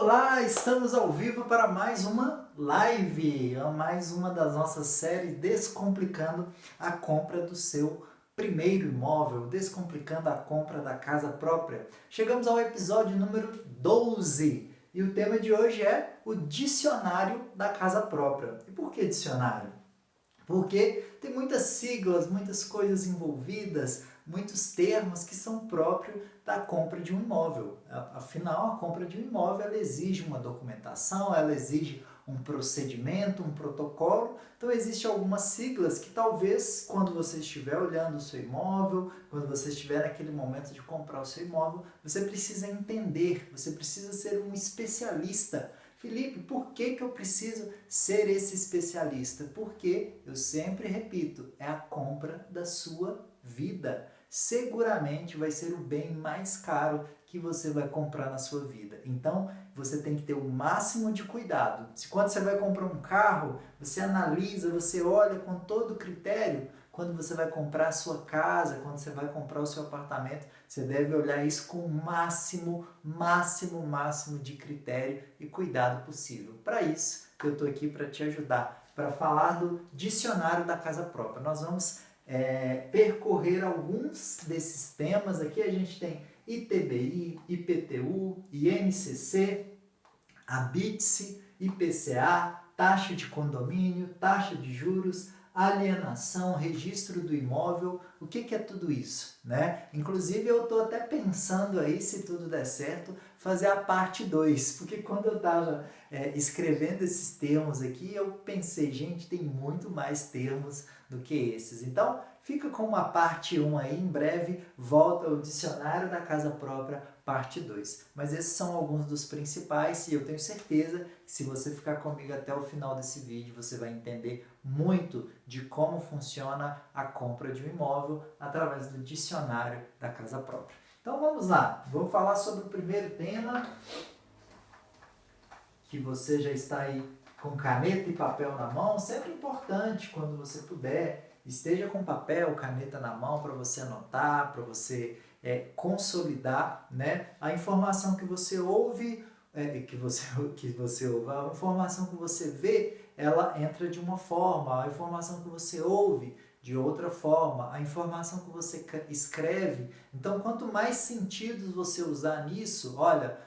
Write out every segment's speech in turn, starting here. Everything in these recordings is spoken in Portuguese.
Olá, estamos ao vivo para mais uma live, mais uma das nossas séries Descomplicando a compra do seu primeiro imóvel, descomplicando a compra da casa própria. Chegamos ao episódio número 12 e o tema de hoje é o dicionário da casa própria. E por que dicionário? Porque tem muitas siglas, muitas coisas envolvidas, muitos termos que são próprios da compra de um imóvel. Afinal, a compra de um imóvel ela exige uma documentação, ela exige um procedimento, um protocolo. Então, existem algumas siglas que talvez, quando você estiver olhando o seu imóvel, quando você estiver naquele momento de comprar o seu imóvel, você precisa entender, você precisa ser um especialista. Felipe, por que eu preciso ser esse especialista? Porque, eu sempre repito, é a compra da sua vida. Seguramente vai ser o bem mais caro que você vai comprar na sua vida. Então, você tem que ter o máximo de cuidado. Se quando você vai comprar um carro, você analisa, você olha com todo critério. Quando você vai comprar a sua casa, quando você vai comprar o seu apartamento, você deve olhar isso com o máximo de critério e cuidado possível. Para isso, eu estou aqui para te ajudar, para falar do dicionário da casa própria. Nós vamos percorrer alguns desses temas. Aqui a gente tem ITBI, IPTU, INCC, habite-se, IPCA, taxa de condomínio, taxa de juros, alienação, registro do imóvel. O que é tudo isso, né? Inclusive eu estou até pensando aí, se tudo der certo, fazer a parte 2, porque quando eu estava escrevendo esses termos aqui, eu pensei, gente, tem muito mais termos do que esses. Então, fica com uma parte 1 aí, em breve volta o dicionário da casa própria, parte 2. Mas esses são alguns dos principais e eu tenho certeza que se você ficar comigo até o final desse vídeo, você vai entender muito de como funciona a compra de um imóvel através do dicionário da casa própria. Então vamos lá, vou falar sobre o primeiro tema, que você já está aí com caneta e papel na mão. Sempre importante, quando você puder, esteja com papel, caneta na mão para você anotar, para você consolidar, né, a informação que você ouve, que você ouve, a informação que você vê, ela entra de uma forma, a informação que você ouve de outra forma, a informação que você escreve. Então, quanto mais sentidos você usar nisso, olha,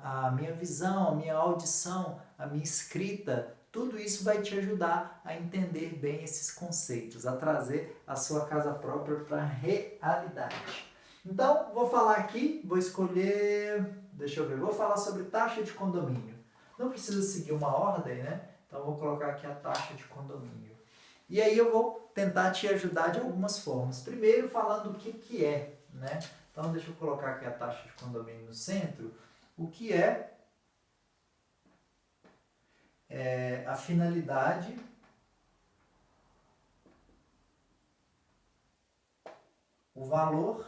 a minha visão, a minha audição, a minha escrita, tudo isso vai te ajudar a entender bem esses conceitos, a trazer a sua casa própria para a realidade. Então, vou falar aqui, vou escolher, deixa eu ver, vou falar sobre taxa de condomínio. Não precisa seguir uma ordem, né? Então, vou colocar aqui a taxa de condomínio. E aí eu vou tentar te ajudar de algumas formas. Primeiro, falando o que é, né? Então, deixa eu colocar aqui a taxa de condomínio no centro. O que é a finalidade o valor,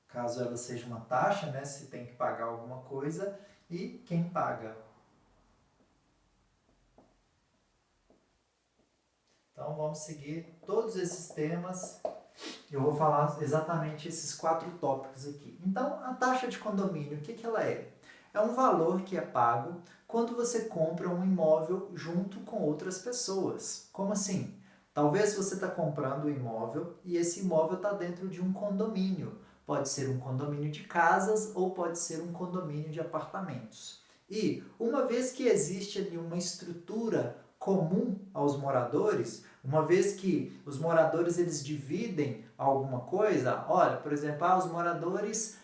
caso ela seja uma taxa, né, se tem que pagar alguma coisa, e quem paga. Então vamos seguir todos esses temas. Eu vou falar exatamente esses 4 tópicos aqui. Então, a taxa de condomínio, o que ela é? É um valor que é pago quando você compra um imóvel junto com outras pessoas. Como assim? Talvez você está comprando um imóvel e esse imóvel está dentro de um condomínio. Pode ser um condomínio de casas ou pode ser um condomínio de apartamentos. E uma vez que existe ali uma estrutura comum aos moradores, uma vez que os moradores eles dividem alguma coisa, olha, por exemplo, os moradores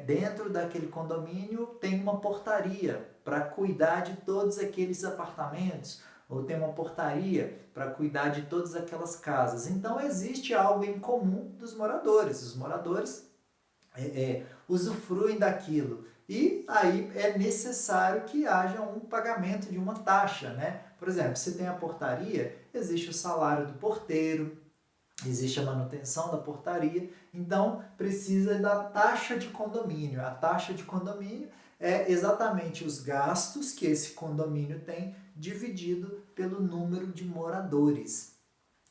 dentro daquele condomínio tem uma portaria para cuidar de todos aqueles apartamentos, ou tem uma portaria para cuidar de todas aquelas casas. Então existe algo em comum dos moradores. Os moradores usufruem daquilo. E aí é necessário que haja um pagamento de uma taxa, né? Por exemplo, se tem a portaria, existe o salário do porteiro, existe a manutenção da portaria, então precisa da taxa de condomínio. A taxa de condomínio é exatamente os gastos que esse condomínio tem dividido pelo número de moradores.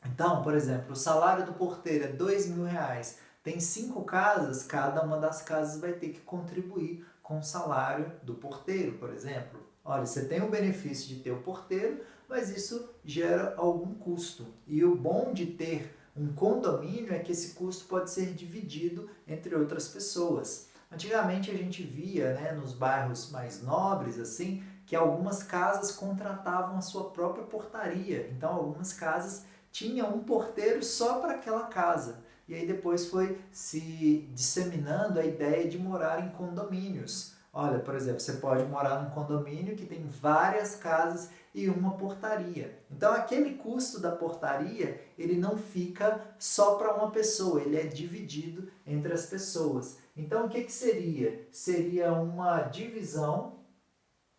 Então, por exemplo, o salário do porteiro é R$2.000, Tem 5 casas, cada uma das casas vai ter que contribuir com o salário do porteiro, por exemplo. Olha, você tem o benefício de ter o porteiro, mas isso gera algum custo. E o bom de ter um condomínio é que esse custo pode ser dividido entre outras pessoas. Antigamente a gente via, né, nos bairros mais nobres assim, que algumas casas contratavam a sua própria portaria. Então algumas casas tinham um porteiro só para aquela casa. E aí depois foi se disseminando a ideia de morar em condomínios. Olha, por exemplo, você pode morar num condomínio que tem várias casas e uma portaria. Então aquele custo da portaria, ele não fica só para uma pessoa, ele é dividido entre as pessoas. Então o que seria? Seria uma divisão,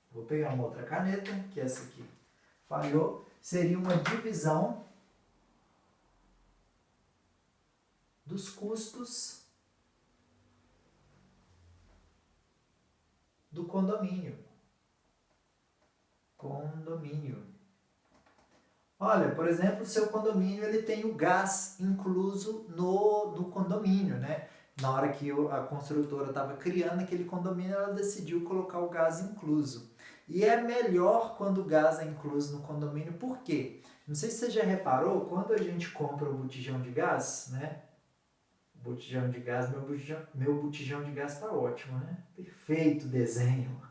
vou pegar uma outra caneta, que essa aqui falhou, seria uma divisão dos custos do condomínio. Condomínio. Olha, por exemplo, o seu condomínio ele tem o gás incluso no condomínio, né? Na hora que a construtora estava criando aquele condomínio, ela decidiu colocar o gás incluso. E é melhor quando o gás é incluso no condomínio, por quê? Não sei se você já reparou, quando a gente compra o botijão de gás, né? Botijão de gás, meu botijão de gás está ótimo, né? Perfeito desenho.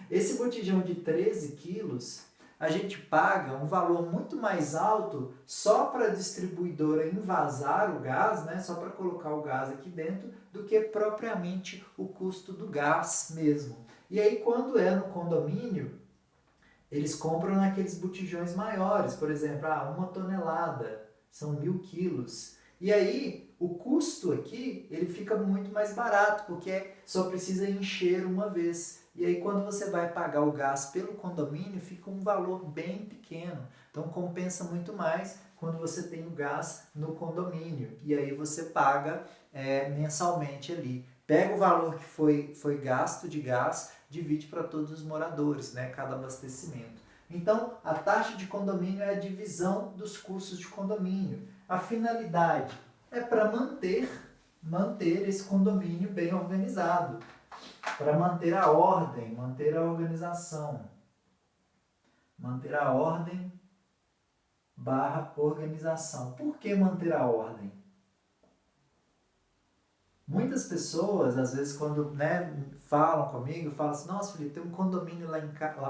Esse botijão de 13 quilos, a gente paga um valor muito mais alto só para a distribuidora envasar o gás, né? Só para colocar o gás aqui dentro, do que propriamente o custo do gás mesmo. E aí quando é no condomínio, eles compram naqueles botijões maiores, por exemplo, 1 tonelada, são 1.000 quilos. E aí o custo aqui ele fica muito mais barato, porque só precisa encher uma vez. E aí quando você vai pagar o gás pelo condomínio, fica um valor bem pequeno. Então compensa muito mais quando você tem o gás no condomínio. E aí você paga mensalmente ali. Pega o valor que foi gasto de gás, divide para todos os moradores, né, cada abastecimento. Então, a taxa de condomínio é a divisão dos custos de condomínio. A finalidade é para manter esse condomínio bem organizado, para manter a ordem, manter a organização. Manter a ordem / organização. Por que manter a ordem? Muitas pessoas, às vezes, quando falam comigo, falam assim, nossa, Felipe, tem um condomínio lá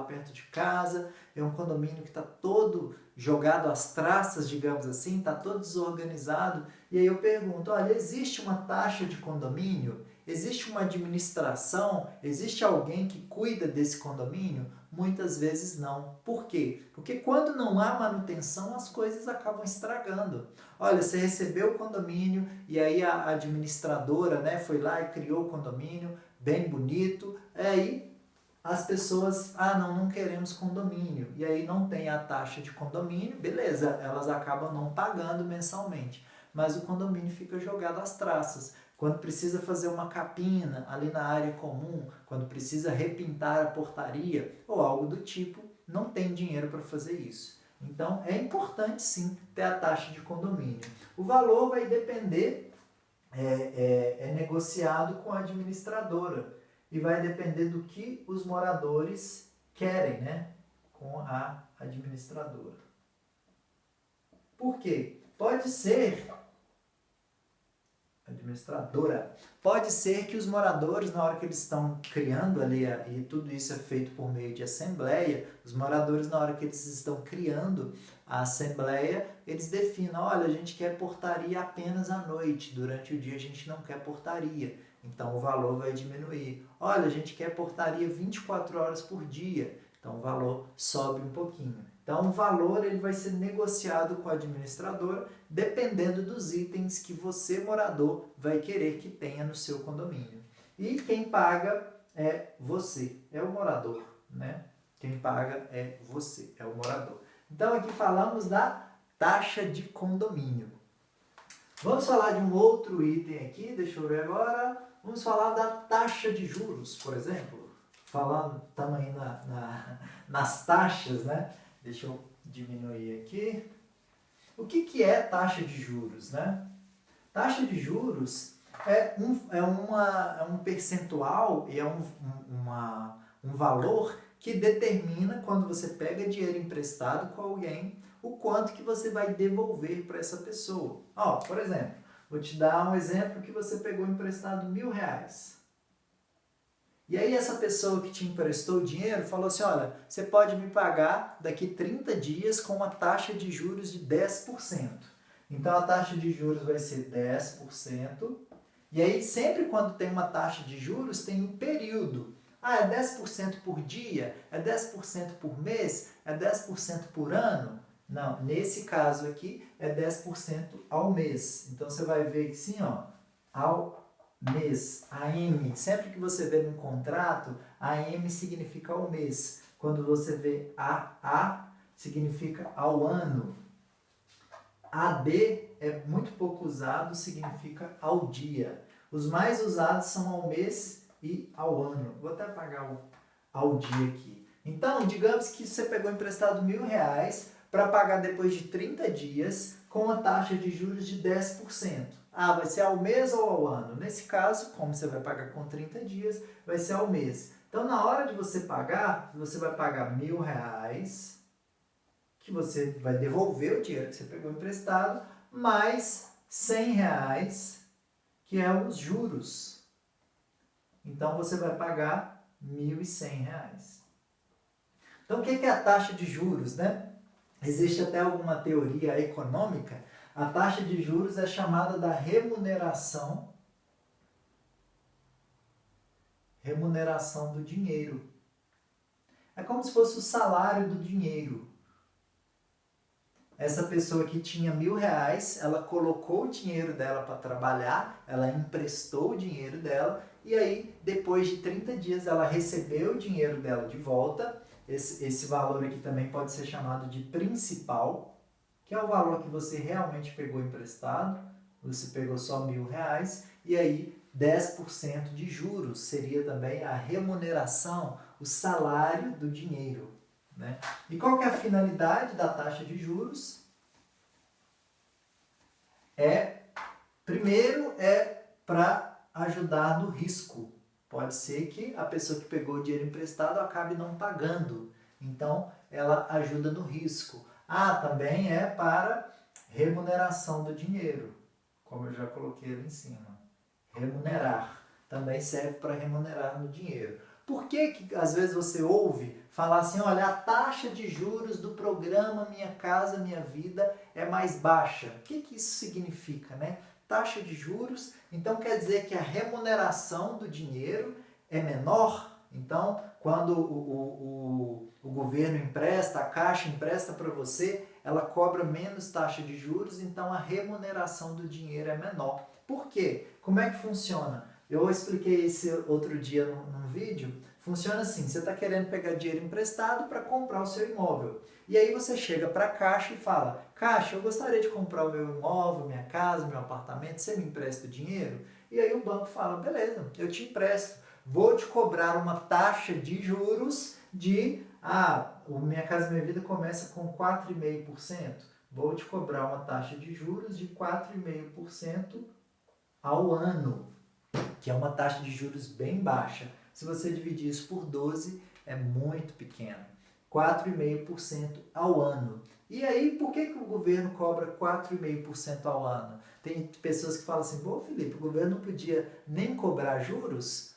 perto de casa, é um condomínio que está todo jogado às traças, digamos assim, está todo desorganizado. E aí eu pergunto, olha, existe uma taxa de condomínio? Existe uma administração? Existe alguém que cuida desse condomínio? Muitas vezes não. Por quê? Porque quando não há manutenção, as coisas acabam estragando. Olha, você recebeu o condomínio e aí a administradora, né, foi lá e criou o condomínio, bem bonito. Aí as pessoas, não queremos condomínio. E aí não tem a taxa de condomínio, beleza, elas acabam não pagando mensalmente. Mas o condomínio fica jogado às traças. Quando precisa fazer uma capina ali na área comum, quando precisa repintar a portaria ou algo do tipo, não tem dinheiro para fazer isso. Então, é importante sim ter a taxa de condomínio. O valor vai depender, é negociado com a administradora e vai depender do que os moradores querem, né, com a administradora. Por quê? Pode ser que os moradores, na hora que eles estão criando ali, e tudo isso é feito por meio de assembleia, os moradores, na hora que eles estão criando a assembleia, eles definam, olha, a gente quer portaria apenas à noite, durante o dia a gente não quer portaria, então o valor vai diminuir. Olha, a gente quer portaria 24 horas por dia, então o valor sobe um pouquinho. Então, o valor ele vai ser negociado com a administradora, dependendo dos itens que você, morador, vai querer que tenha no seu condomínio. E quem paga é você, é o morador, né? Quem paga é você, é o morador. Então, aqui falamos da taxa de condomínio. Vamos falar de um outro item aqui, deixa eu ver agora. Vamos falar da taxa de juros, por exemplo. Falando, estamos aí nas taxas, né? Deixa eu diminuir aqui. O que é taxa de juros, né? Taxa de juros é um percentual e um valor que determina, quando você pega dinheiro emprestado com alguém, o quanto que você vai devolver para essa pessoa. Ó, por exemplo, vou te dar um exemplo que você pegou emprestado R$ 1.000. E aí essa pessoa que te emprestou o dinheiro falou assim, olha, você pode me pagar daqui 30 dias com uma taxa de juros de 10%. Então a taxa de juros vai ser 10%. E aí sempre quando tem uma taxa de juros tem um período. Ah, é 10% por dia? É 10% por mês? É 10% por ano? Não, nesse caso aqui é 10% ao mês. Então você vai ver que sim, ó, ao mês, AM, sempre que você vê num contrato, AM significa ao mês. Quando você vê AA, significa ao ano. AD é muito pouco usado, significa ao dia. Os mais usados são ao mês e ao ano. Vou até apagar o ao dia aqui. Então, digamos que você pegou emprestado R$ 1.000 para pagar depois de 30 dias com uma taxa de juros de 10%. Ah, vai ser ao mês ou ao ano? Nesse caso, como você vai pagar com 30 dias, vai ser ao mês. Então, na hora de você pagar, você vai pagar R$ 1.000, que você vai devolver o dinheiro que você pegou emprestado, mais R$ 100, que é os juros. Então, você vai pagar R$ 1.100. Então, o que é a taxa de juros, né? Existe até alguma teoria econômica. A taxa de juros é chamada da remuneração do dinheiro. É como se fosse o salário do dinheiro. Essa pessoa que tinha R$ 1.000, ela colocou o dinheiro dela para trabalhar, ela emprestou o dinheiro dela e aí, depois de 30 dias, ela recebeu o dinheiro dela de volta. Esse valor aqui também pode ser chamado de principal, que é o valor que você realmente pegou emprestado. Você pegou só R$ 1.000 e aí 10% de juros seria também a remuneração, o salário do dinheiro. Né? E qual que é a finalidade da taxa de juros? Primeiro é para ajudar no risco. Pode ser que a pessoa que pegou o dinheiro emprestado acabe não pagando. Então, ela ajuda no risco. Ah, também é para remuneração do dinheiro, como eu já coloquei ali em cima. Remunerar. Também serve para remunerar no dinheiro. Por que às vezes você ouve falar assim, olha, a taxa de juros do programa Minha Casa Minha Vida é mais baixa? O que isso significa, né? Taxa de juros, então quer dizer que a remuneração do dinheiro é menor? Então, quando o governo empresta, a Caixa empresta para você, ela cobra menos taxa de juros, então a remuneração do dinheiro é menor. Por quê? Como é que funciona? Eu expliquei esse outro dia num vídeo. Funciona assim, você está querendo pegar dinheiro emprestado para comprar o seu imóvel. E aí você chega para a Caixa e fala, Caixa, eu gostaria de comprar o meu imóvel, minha casa, meu apartamento, você me empresta o dinheiro? E aí o banco fala, beleza, eu te empresto. Vou te cobrar uma taxa de juros de, o Minha Casa Minha Vida começa com 4,5%. Vou te cobrar uma taxa de juros de 4,5% ao ano, que é uma taxa de juros bem baixa. Se você dividir isso por 12, é muito pequeno. 4,5% ao ano. E aí, por que o governo cobra 4,5% ao ano? Tem pessoas que falam assim, pô, Felipe, o governo não podia nem cobrar juros?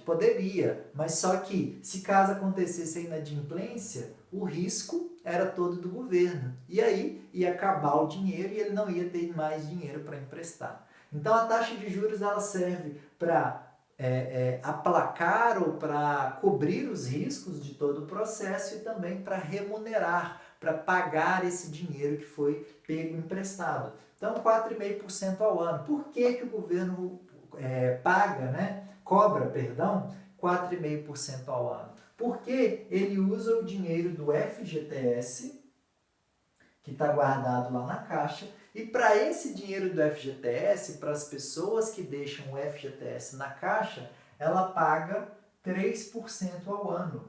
Poderia, mas só que se caso acontecesse a inadimplência, o risco era todo do governo. E aí ia acabar o dinheiro e ele não ia ter mais dinheiro para emprestar. Então a taxa de juros ela serve para aplacar ou para cobrir os riscos de todo o processo e também para remunerar, para pagar esse dinheiro que foi pego emprestado. Então 4,5% ao ano. Por que o governo cobra 4,5% ao ano? Porque ele usa o dinheiro do FGTS, que está guardado lá na Caixa, e para esse dinheiro do FGTS, para as pessoas que deixam o FGTS na Caixa, ela paga 3% ao ano.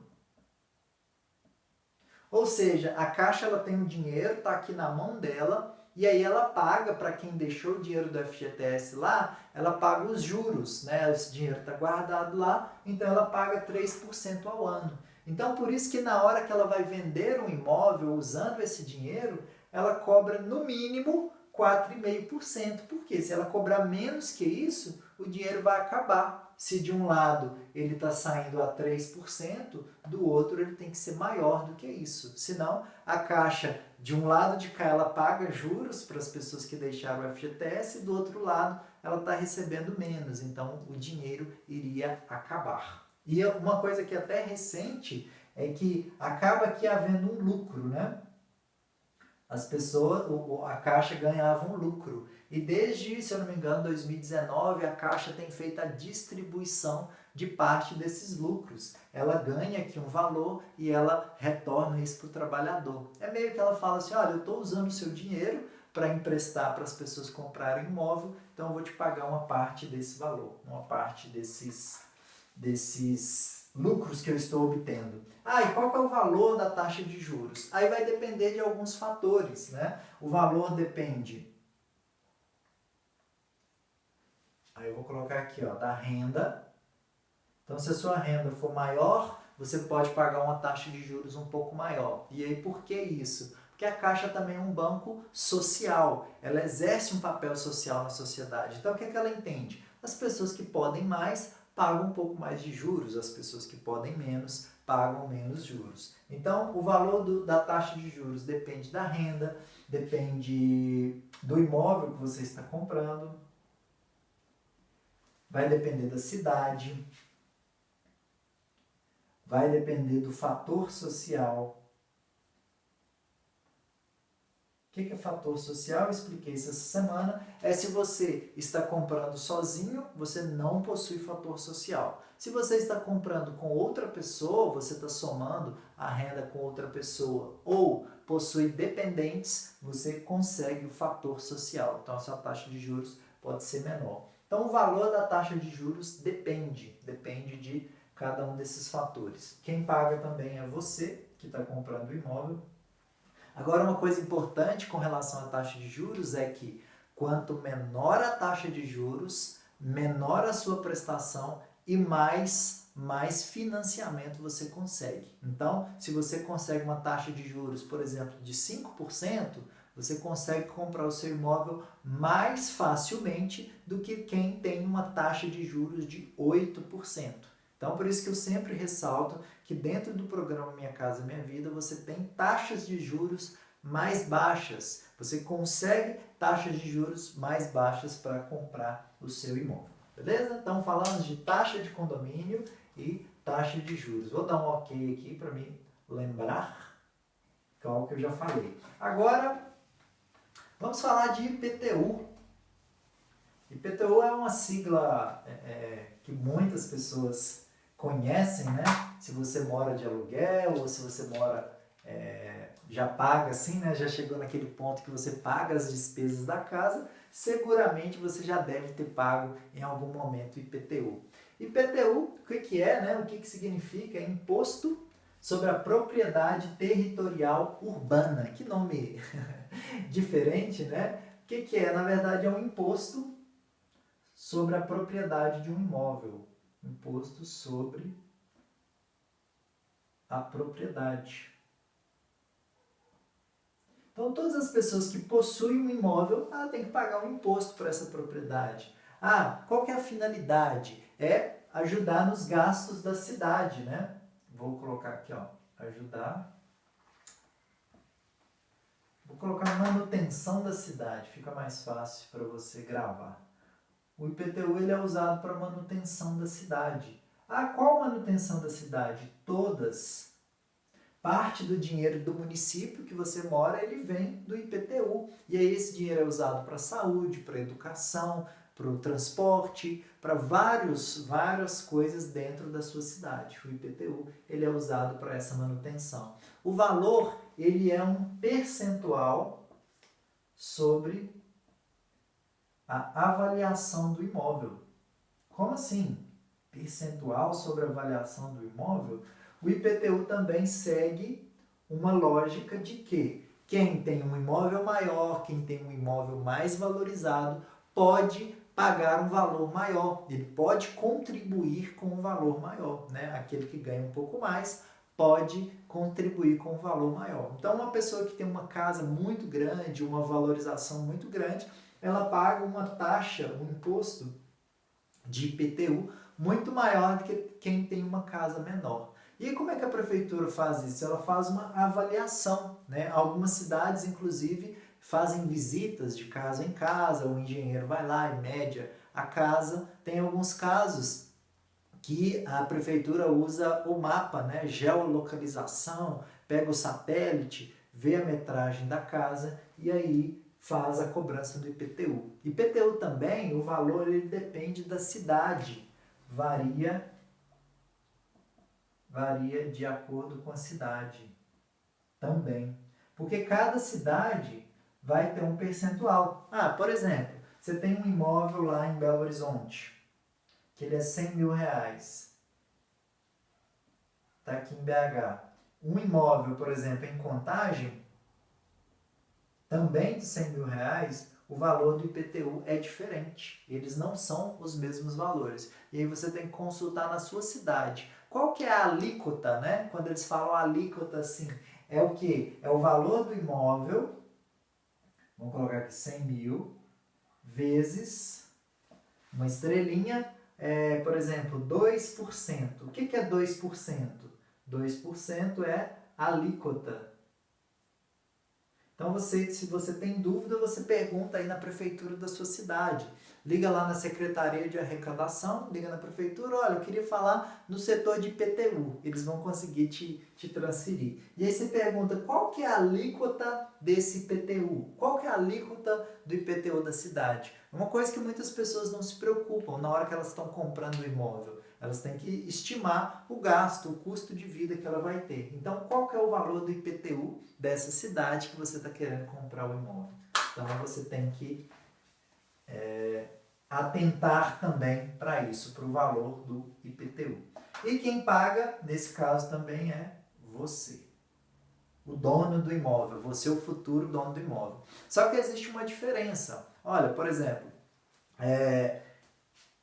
Ou seja, a Caixa ela tem o dinheiro, está aqui na mão dela, e aí ela paga, para quem deixou o dinheiro do FGTS lá, ela paga os juros, né? Esse dinheiro está guardado lá, então ela paga 3% ao ano. Então, por isso que na hora que ela vai vender um imóvel usando esse dinheiro, ela cobra no mínimo 4,5%. Porque se ela cobrar menos que isso, o dinheiro vai acabar. Se de um lado ele está saindo a 3%, do outro ele tem que ser maior do que isso. Senão, a Caixa, de um lado de cá, ela paga juros para as pessoas que deixaram o FGTS, e do outro lado ela está recebendo menos. Então, o dinheiro iria acabar. E uma coisa que é até recente é que acaba aqui havendo um lucro, né? As pessoas, a Caixa ganhava um lucro. E desde, se eu não me engano, 2019, a Caixa tem feito a distribuição de parte desses lucros. Ela ganha aqui um valor e ela retorna isso para o trabalhador. É meio que ela fala assim, olha, eu estou usando o seu dinheiro para emprestar para as pessoas comprarem imóvel, então eu vou te pagar uma parte desse valor, uma parte desses lucros que eu estou obtendo. E qual que é o valor da taxa de juros? Aí vai depender de alguns fatores, né? O valor depende... Aí eu vou colocar aqui, ó, da renda. Então, se a sua renda for maior, você pode pagar uma taxa de juros um pouco maior. E aí, por que isso? Porque a Caixa também é um banco social. Ela exerce um papel social na sociedade. Então, o que é que ela entende? As pessoas que podem mais pagam um pouco mais de juros, as pessoas que podem menos pagam menos juros. Então, o valor da taxa de juros depende da renda, depende do imóvel que você está comprando, vai depender da cidade, vai depender do fator social. O que é fator social? Eu expliquei isso essa semana. É se você está comprando sozinho, você não possui fator social. Se você está comprando com outra pessoa, você está somando a renda com outra pessoa, ou possui dependentes, você consegue o fator social. Então, a sua taxa de juros pode ser menor. Então, o valor da taxa de juros depende de cada um desses fatores. Quem paga também é você, que está comprando o imóvel. Agora, uma coisa importante com relação à taxa de juros é que quanto menor a taxa de juros, menor a sua prestação e mais financiamento você consegue. Então, se você consegue uma taxa de juros, por exemplo, de 5%, você consegue comprar o seu imóvel mais facilmente do que quem tem uma taxa de juros de 8%. Então, por isso que eu sempre ressalto que dentro do programa Minha Casa Minha Vida, você tem taxas de juros mais baixas. Você consegue taxas de juros mais baixas para comprar o seu imóvel. Beleza? Então, falamos de taxa de condomínio e taxa de juros. Vou dar um ok aqui para me lembrar, que é algo que eu já falei. Agora, vamos falar de IPTU. IPTU é uma sigla que muitas pessoas conhecem, né? Se você mora de aluguel ou se você mora, já paga assim, né? Já chegou naquele ponto que você paga as despesas da casa, seguramente você já deve ter pago em algum momento IPTU. IPTU, o que é, né? O que significa? É Imposto sobre a Propriedade Territorial Urbana. Que nome diferente, né? O que é? Na verdade, é um imposto sobre a propriedade de um imóvel. Imposto sobre a propriedade. Então, todas as pessoas que possuem um imóvel, ela tem que pagar um imposto por essa propriedade. Qual que é a finalidade? É ajudar nos gastos da cidade, né? Vou colocar aqui, ó, ajudar. Vou colocar manutenção da cidade, fica mais fácil para você gravar. O IPTU ele é usado para manutenção da cidade. Qual manutenção da cidade? Todas. Parte do dinheiro do município que você mora, ele vem do IPTU. E aí esse dinheiro é usado para a saúde, para a educação, para o transporte, para várias coisas dentro da sua cidade. O IPTU ele é usado para essa manutenção. O valor ele é um percentual sobre a avaliação do imóvel. Como assim? Percentual sobre a avaliação do imóvel? O IPTU também segue uma lógica de que Quem tem um imóvel maior, quem tem um imóvel mais valorizado, pode pagar um valor maior. Ele pode contribuir com um valor maior, né? Aquele que ganha um pouco mais pode contribuir com um valor maior. Então, uma pessoa que tem uma casa muito grande, uma valorização muito grande, ela paga uma taxa, um imposto de IPTU muito maior do que quem tem uma casa menor. E como é que a prefeitura faz isso? Ela faz uma avaliação, né? Algumas cidades, inclusive, fazem visitas de casa em casa, o engenheiro vai lá e mede a casa. Tem alguns casos que a prefeitura usa o mapa, né? Geolocalização, pega o satélite, vê a metragem da casa e aí faz a cobrança do IPTU. IPTU também, o valor ele depende da cidade, varia de acordo com a cidade também. Porque cada cidade vai ter um percentual. Por exemplo, você tem um imóvel lá em Belo Horizonte, que ele é 100 mil reais. Está aqui em BH. Um imóvel, por exemplo, em Contagem, também de 100 mil reais, o valor do IPTU é diferente. Eles não são os mesmos valores. E aí você tem que consultar na sua cidade. Qual que é a alíquota, né? Quando eles falam alíquota assim, é o quê? É o valor do imóvel, vamos colocar aqui 100 mil, vezes uma estrelinha, por exemplo, 2%. O que é 2%? 2% é alíquota. Então, se você tem dúvida, você pergunta aí na prefeitura da sua cidade. Liga lá na Secretaria de Arrecadação, liga na prefeitura, olha, eu queria falar no setor de IPTU. Eles vão conseguir te transferir. E aí você pergunta, qual que é a alíquota desse IPTU? Qual que é a alíquota do IPTU da cidade? Uma coisa que muitas pessoas não se preocupam na hora que elas estão comprando o imóvel. Elas têm que estimar o gasto, o custo de vida que ela vai ter. Então, qual que é o valor do IPTU dessa cidade que você está querendo comprar o imóvel? Então, você tem que atentar também para isso, para o valor do IPTU. E quem paga, nesse caso, também é você. O dono do imóvel, você é o futuro dono do imóvel. Só que existe uma diferença. Olha, por exemplo,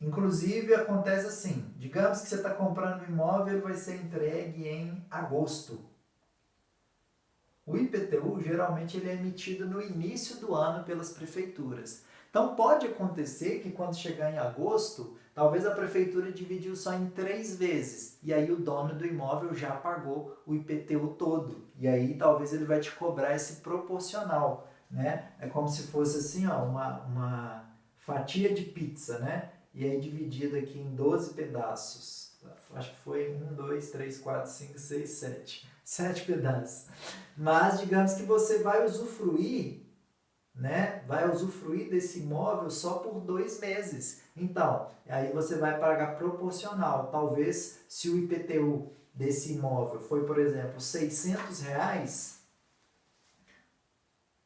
inclusive acontece assim, digamos que você está comprando um imóvel e vai ser entregue em agosto. O IPTU geralmente ele é emitido no início do ano pelas prefeituras. Então pode acontecer que quando chegar em agosto, talvez a prefeitura dividiu só em 3 vezes. E aí o dono do imóvel já pagou o IPTU todo. E aí talvez ele vai te cobrar esse proporcional, né? É como se fosse assim, ó, uma fatia de pizza, né? E aí dividido aqui em 12 pedaços. Acho que foi 1, 2, 3, 4, 5, 6, 7. 7 pedaços. Mas digamos que você vai usufruir, né? Vai usufruir desse imóvel só por 2 meses. Então, aí você vai pagar proporcional. Talvez se o IPTU desse imóvel foi, por exemplo, 600 reais,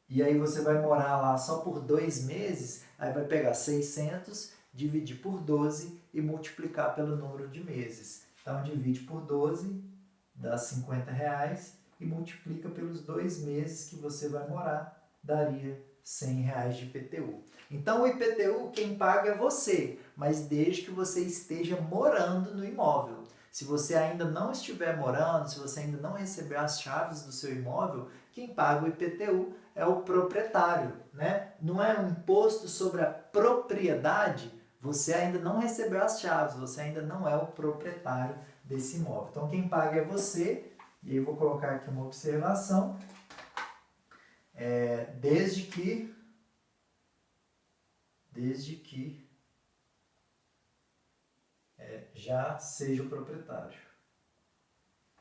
e aí você vai morar lá só por 2 meses, aí vai pegar 600, dividir por 12 e multiplicar pelo número de meses. Então, divide por 12, dá 50 reais, e multiplica pelos 2 meses que você vai morar, daria 100 reais de IPTU. Então, o IPTU quem paga é você, mas desde que você esteja morando no imóvel. Se você ainda não estiver morando, se você ainda não recebeu as chaves do seu imóvel, quem paga o IPTU é o proprietário, né? Não é um imposto sobre a propriedade, você ainda não recebeu as chaves, você ainda não é o proprietário desse imóvel. Então, quem paga é você, e eu vou colocar aqui uma observação, desde que já seja o proprietário.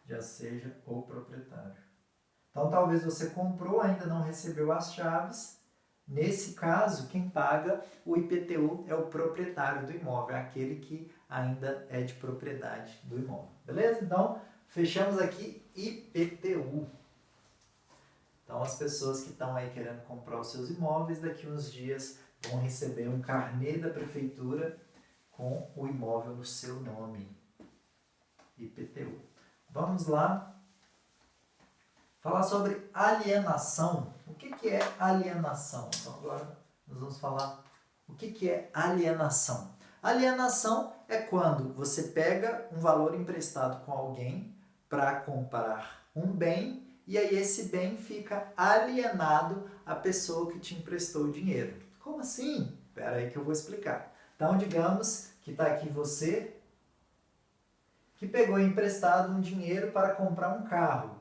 Já seja o proprietário. Então, talvez você comprou, ainda não recebeu as chaves. Nesse caso, quem paga o IPTU é o proprietário do imóvel, é aquele que ainda é de propriedade do imóvel. Beleza? Então, fechamos aqui IPTU. Então, as pessoas que estão aí querendo comprar os seus imóveis, daqui uns dias vão receber um carnê da prefeitura com o imóvel no seu nome. IPTU. Vamos lá Falar sobre alienação. O que é alienação? Então agora nós vamos falar o que é alienação. Alienação é quando você pega um valor emprestado com alguém para comprar um bem e aí esse bem fica alienado à pessoa que te emprestou o dinheiro. Como assim? Espera aí que eu vou explicar. Então, digamos que está aqui você que pegou emprestado um dinheiro para comprar um carro.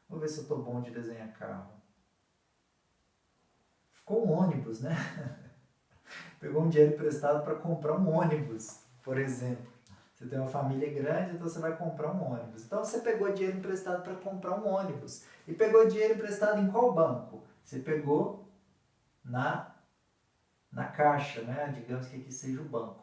Vou ver se eu estou bom de desenhar carro. Ficou um ônibus, né? Pegou um dinheiro emprestado para comprar um ônibus, por exemplo. Você tem uma família grande, então você vai comprar um ônibus. Então você pegou dinheiro emprestado para comprar um ônibus. E pegou dinheiro emprestado em qual banco? Você pegou na Caixa, né? Digamos que aqui seja o banco.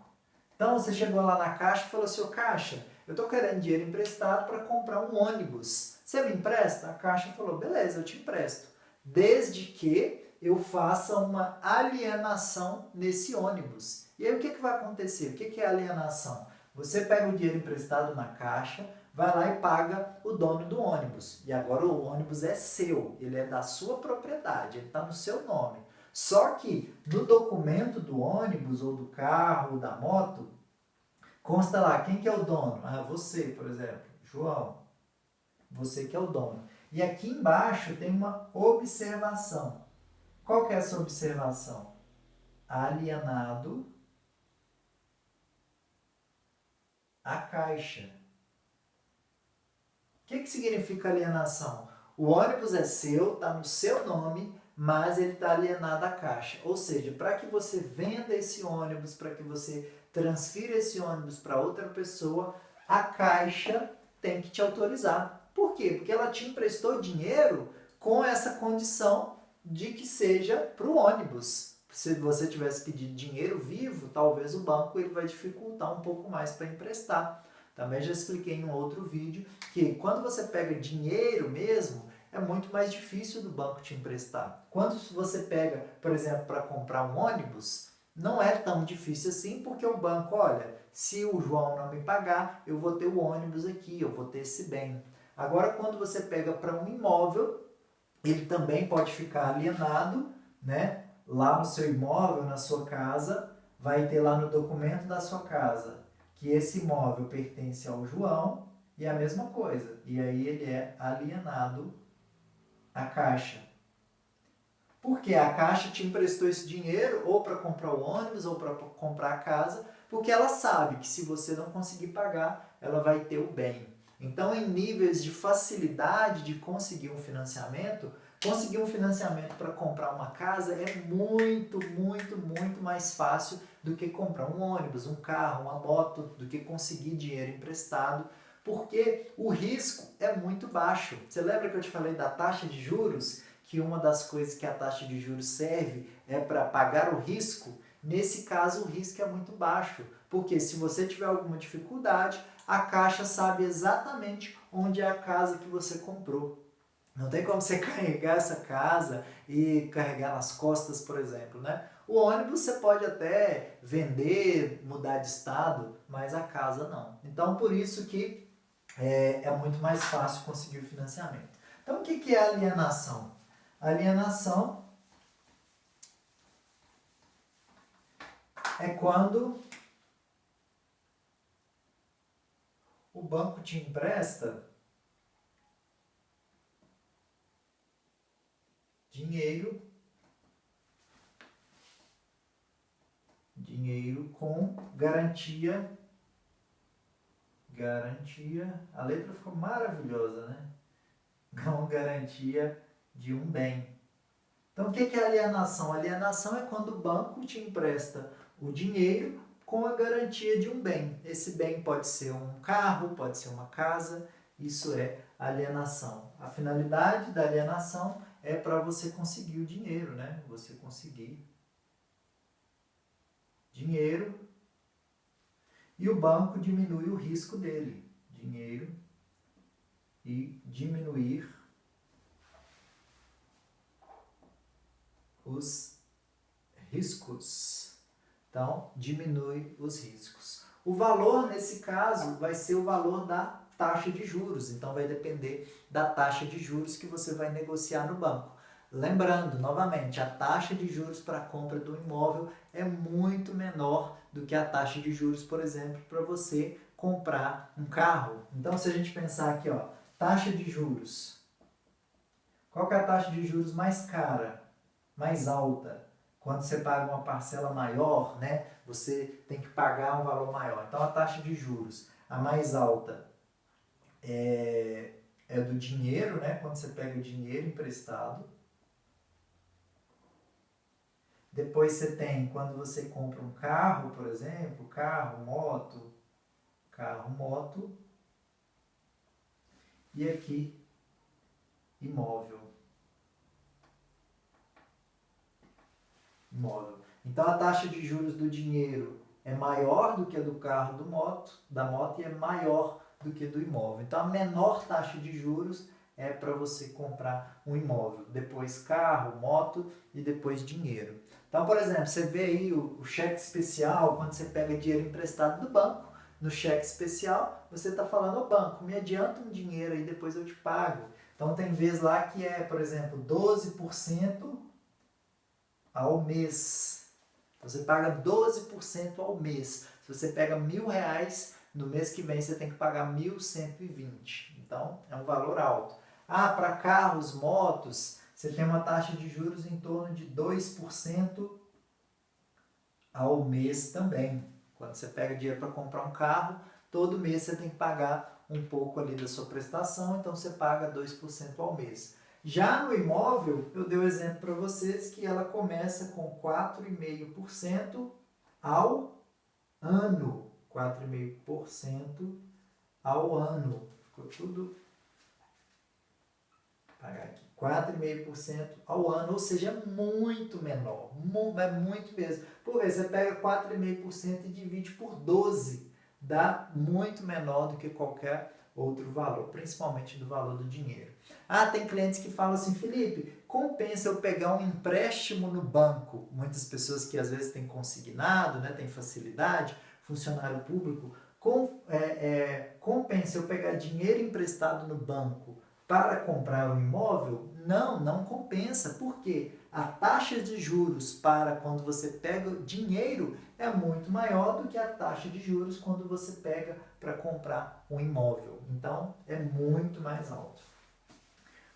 Então você chegou lá na Caixa e falou assim, ô Caixa, eu estou querendo dinheiro emprestado para comprar um ônibus. Você me empresta? A Caixa falou, beleza, eu te empresto. Desde que eu faça uma alienação nesse ônibus. E aí o que vai acontecer? O que é alienação? Você pega o dinheiro emprestado na Caixa, vai lá e paga o dono do ônibus. E agora o ônibus é seu, ele é da sua propriedade, ele está no seu nome. Só que no documento do ônibus, ou do carro, ou da moto, consta lá, quem que é o dono? Ah, você, por exemplo, João. Você que é o dono. E aqui embaixo tem uma observação. Qual que é essa observação? Alienado à Caixa. O que significa alienação? O ônibus é seu, está no seu nome, mas ele está alienado à Caixa. Ou seja, para que você venda esse ônibus, para que você transfira esse ônibus para outra pessoa, a Caixa tem que te autorizar. Por quê? Porque ela te emprestou dinheiro com essa condição de que seja para o ônibus. Se você tivesse pedido dinheiro vivo, talvez o banco ele vai dificultar um pouco mais para emprestar. Também já expliquei em um outro vídeo que quando você pega dinheiro mesmo, é muito mais difícil do banco te emprestar. Quando você pega, por exemplo, para comprar um ônibus, não é tão difícil assim, porque o banco, olha, se o João não me pagar, eu vou ter o ônibus aqui, eu vou ter esse bem. Agora, quando você pega para um imóvel, ele também pode ficar alienado, né? Lá no seu imóvel, na sua casa, vai ter lá no documento da sua casa que esse imóvel pertence ao João e a mesma coisa. E aí ele é alienado à Caixa. Porque a Caixa te emprestou esse dinheiro ou para comprar o ônibus ou para comprar a casa, porque ela sabe que se você não conseguir pagar, ela vai ter o bem. Então, em níveis de facilidade de conseguir um financiamento para comprar uma casa é muito, muito, muito mais fácil do que comprar um ônibus, um carro, uma moto, do que conseguir dinheiro emprestado, porque o risco é muito baixo. Você lembra que eu te falei da taxa de juros? Que uma das coisas que a taxa de juros serve é para pagar o risco. Nesse caso, o risco é muito baixo, porque se você tiver alguma dificuldade, a Caixa sabe exatamente onde é a casa que você comprou. Não tem como você carregar essa casa e carregar nas costas, por exemplo, né? O ônibus você pode até vender, mudar de estado, mas a casa não. Então, por isso que é muito mais fácil conseguir o financiamento. Então, o que é alienação? Alienação é quando o banco te empresta dinheiro com garantia, a letra ficou maravilhosa, né? Com garantia de um bem. Então, o que é alienação? Alienação é quando o banco te empresta o dinheiro com a garantia de um bem. Esse bem pode ser um carro, pode ser uma casa, isso é alienação. A finalidade da alienação é para você conseguir o dinheiro, né? Você conseguir dinheiro e o banco diminui o risco dele. Dinheiro e diminuir os riscos. Então, diminui os riscos. O valor, nesse caso, vai ser o valor da taxa de juros. Então vai depender da taxa de juros que você vai negociar no banco. Lembrando, novamente, a taxa de juros para a compra do imóvel é muito menor do que a taxa de juros, por exemplo, para você comprar um carro. Então, se a gente pensar aqui, ó, taxa de juros. Qual que é a taxa de juros mais cara, mais alta? Quando você paga uma parcela maior, né, você tem que pagar um valor maior. Então, a taxa de juros, a mais alta é do dinheiro, né, quando você pega o dinheiro emprestado. Depois você tem quando você compra um carro, por exemplo, carro, moto. E aqui, imóvel. Então a taxa de juros do dinheiro é maior do que a do carro, da moto e é maior do que do imóvel. Então a menor taxa de juros é para você comprar um imóvel. Depois carro, moto e depois dinheiro. Então, por exemplo, você vê aí o cheque especial, quando você pega dinheiro emprestado do banco, no cheque especial, você está falando ao banco, me adianta um dinheiro aí, depois eu te pago. Então, tem vezes lá que é, por exemplo, 12% ao mês. Então, você paga 12% ao mês. Se você pega R$1.000, no mês que vem você tem que pagar 1.120. Então, é um valor alto. Para carros, motos, você tem uma taxa de juros em torno de 2% ao mês também. Quando você pega dinheiro para comprar um carro, todo mês você tem que pagar um pouco ali da sua prestação, então você paga 2% ao mês. Já no imóvel, eu dei o exemplo para vocês que ela começa com 4,5% ao ano. 4,5% ao ano. Ficou tudo... Vou pagar aqui. 4,5% ao ano, ou seja, é muito menor, é muito mesmo. Por exemplo, você pega 4,5% e divide por 12, dá muito menor do que qualquer outro valor, principalmente do valor do dinheiro. Tem clientes que falam assim, Felipe, compensa eu pegar um empréstimo no banco? Muitas pessoas que às vezes têm consignado, né, têm facilidade, funcionário público, compensa eu pegar dinheiro emprestado no banco para comprar um imóvel? Não compensa. Por quê? A taxa de juros para quando você pega dinheiro é muito maior do que a taxa de juros quando você pega para comprar um imóvel. Então, é muito mais alto.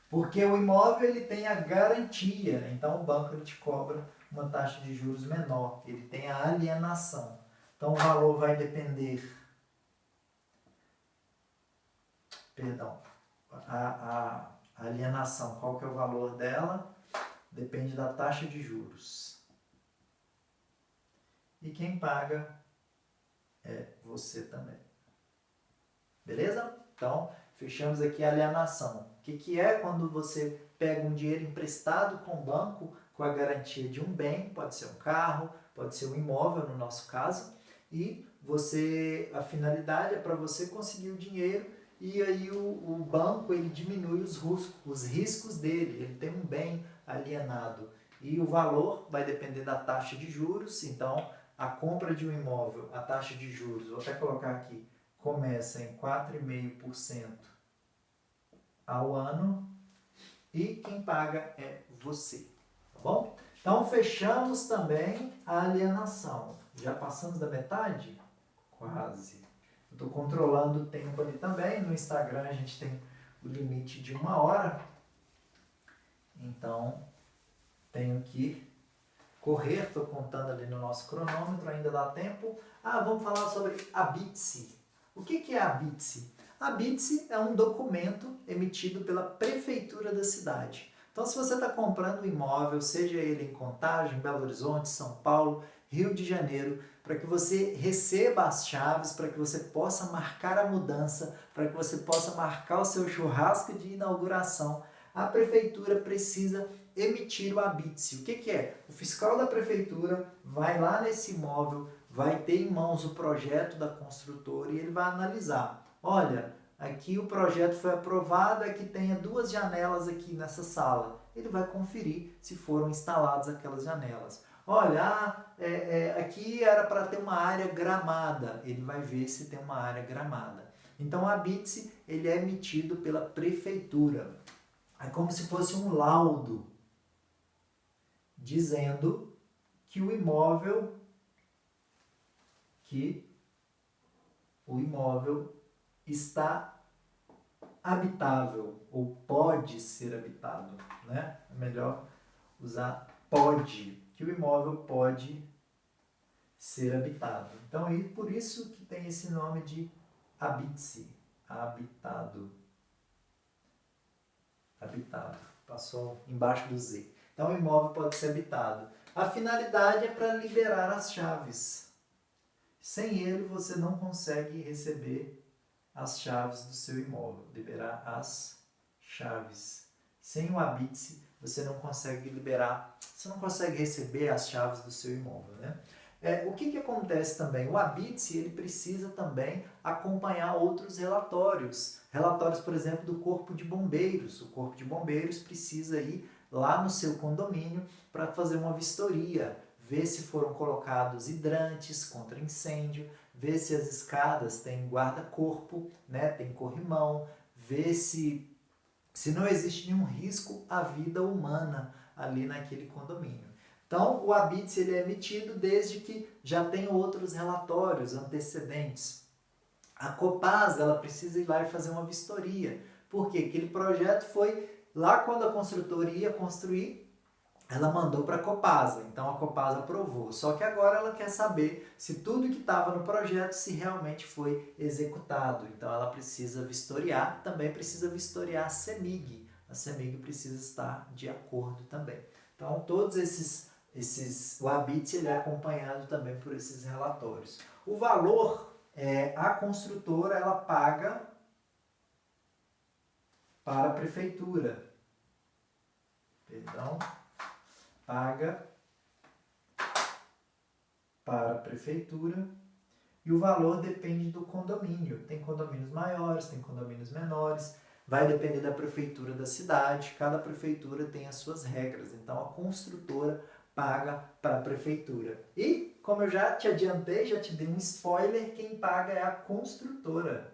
Porque o imóvel ele tem a garantia, então o banco ele te cobra uma taxa de juros menor, ele tem a alienação. Então, o valor vai depender... A alienação, qual que é o valor dela? Depende da taxa de juros. E quem paga é você também. Beleza? Então, fechamos aqui a alienação. O que é quando você pega um dinheiro emprestado com o banco com a garantia de um bem, pode ser um carro, pode ser um imóvel no nosso caso, e a finalidade é para você conseguir o dinheiro e aí o banco ele diminui os riscos dele, ele tem um bem alienado. E o valor vai depender da taxa de juros, então a compra de um imóvel, a taxa de juros, vou até colocar aqui, começa em 4,5% ao ano e quem paga é você, tá bom? Então fechamos também a alienação. Já passamos da metade? Quase. Estou controlando o tempo ali também. No Instagram a gente tem o limite de 1 hora. Então, tenho que correr. Estou contando ali no nosso cronômetro, ainda dá tempo. Vamos falar sobre a BITSE. O que é a BITSE? A BITSE é um documento emitido pela Prefeitura da cidade. Então, se você está comprando um imóvel, seja ele em Contagem, Belo Horizonte, São Paulo, Rio de Janeiro, para que você receba as chaves, para que você possa marcar a mudança, para que você possa marcar o seu churrasco de inauguração, a prefeitura precisa emitir o ABITSE. O que é? O fiscal da prefeitura vai lá nesse imóvel, vai ter em mãos o projeto da construtora e ele vai analisar. Olha, aqui o projeto foi aprovado, é que tenha 2 janelas aqui nessa sala. Ele vai conferir se foram instaladas aquelas janelas. Olha, aqui era para ter uma área gramada. Ele vai ver se tem uma área gramada. Então o habite-se ele é emitido pela prefeitura. É como se fosse um laudo dizendo que o imóvel está habitável ou pode ser habitado, né? É melhor usar pode, que o imóvel pode ser habitado. Então, é por isso que tem esse nome de habite-se, habitado. Habitado, passou embaixo do Z. Então, o imóvel pode ser habitado. A finalidade é para liberar as chaves. Sem ele, você não consegue receber as chaves do seu imóvel, liberar as chaves. Sem o habite-se, você não consegue liberar, você não consegue receber as chaves do seu imóvel, né? O que acontece também? O habite-se ele precisa também acompanhar outros relatórios. Relatórios, por exemplo, do Corpo de Bombeiros. O Corpo de Bombeiros precisa ir lá no seu condomínio para fazer uma vistoria, ver se foram colocados hidrantes contra incêndio, ver se as escadas têm guarda-corpo, né, tem corrimão, ver se não existe nenhum risco à vida humana ali naquele condomínio. Então, o habite-se ele é emitido desde que já tem outros relatórios antecedentes. A Copasa ela precisa ir lá e fazer uma vistoria, porque aquele projeto foi lá quando a construtora ia construir, ela mandou para a Copasa, então a Copasa aprovou. Só que agora ela quer saber se tudo que estava no projeto se realmente foi executado. Então ela precisa vistoriar, também precisa vistoriar a CEMIG. A CEMIG precisa estar de acordo também. Então todos o habite ele é acompanhado também por esses relatórios. O valor, a construtora ela paga para a prefeitura. Paga para a prefeitura e o valor depende do condomínio. Tem condomínios maiores, tem condomínios menores, vai depender da prefeitura da cidade, cada prefeitura tem as suas regras, então a construtora paga para a prefeitura. E, como eu já te adiantei, já te dei um spoiler, quem paga é a construtora.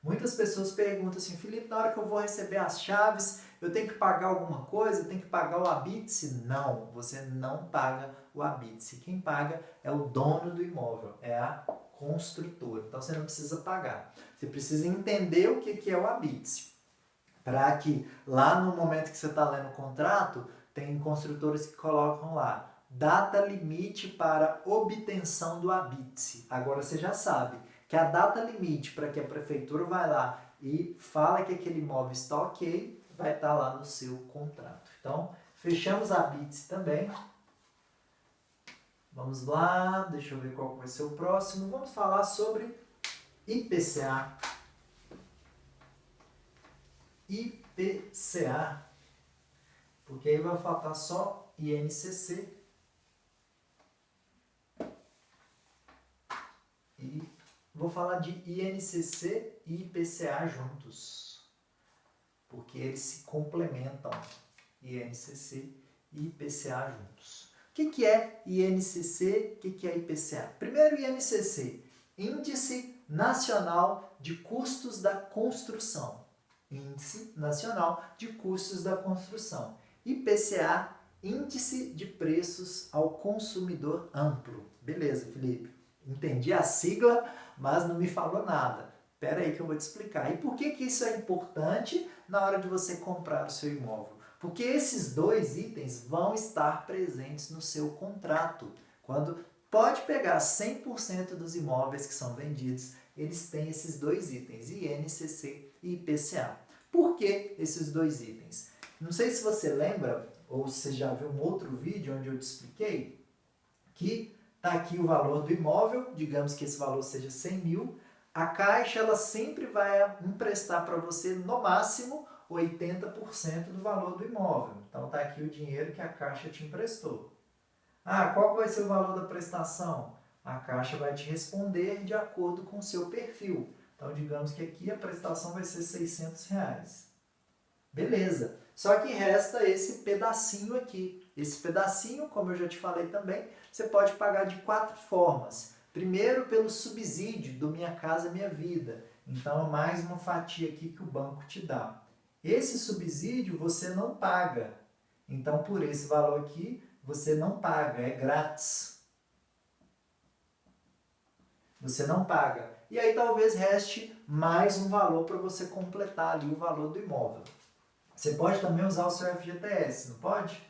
Muitas pessoas perguntam assim, Felipe, na hora que eu vou receber as chaves, eu tenho que pagar alguma coisa? Eu tenho que pagar o habite-se? Não, você não paga o habite-se. Quem paga é o dono do imóvel, é a construtora. Então você não precisa pagar. Você precisa entender o que é o habite-se. Para que lá no momento que você está lendo o contrato, tem construtores que colocam lá, data limite para obtenção do habite-se. Agora você já sabe que a data limite para que a prefeitura vai lá e fala que aquele imóvel está ok, vai estar lá no seu contrato. Então, fechamos a habite-se também. Vamos lá, deixa eu ver qual vai ser o próximo. Vamos falar sobre IPCA. IPCA, porque aí vai faltar só INCC e vou falar de INCC e IPCA juntos, porque eles se complementam, INCC e IPCA juntos. O que é INCC? O que é IPCA? Primeiro, INCC, Índice Nacional de Custos da Construção. Índice Nacional de Custos da Construção. IPCA, Índice de Preços ao Consumidor Amplo. Beleza, Felipe. Entendi a sigla, mas não me falou nada. Espera aí que eu vou te explicar. E por que isso é importante na hora de você comprar o seu imóvel? Porque esses dois itens vão estar presentes no seu contrato. Quando pode pegar 100% dos imóveis que são vendidos, eles têm esses dois itens, INCC e IPCA. Por que esses dois itens? Não sei se você lembra, ou se você já viu um outro vídeo onde eu te expliquei, que está aqui o valor do imóvel, digamos que esse valor seja 100 mil, a Caixa ela sempre vai emprestar para você, no máximo, 80% do valor do imóvel. Então está aqui o dinheiro que a Caixa te emprestou. Qual vai ser o valor da prestação? A Caixa vai te responder de acordo com o seu perfil. Então, digamos que aqui a prestação vai ser R$600. Beleza. Só que resta esse pedacinho aqui. Esse pedacinho, como eu já te falei também, você pode pagar de 4 formas. Primeiro, pelo subsídio do Minha Casa Minha Vida. Então, é mais uma fatia aqui que o banco te dá. Esse subsídio você não paga. Então, por esse valor aqui, você não paga, é grátis. Você não paga. E aí talvez reste mais um valor para você completar ali o valor do imóvel. Você pode também usar o seu FGTS, não pode?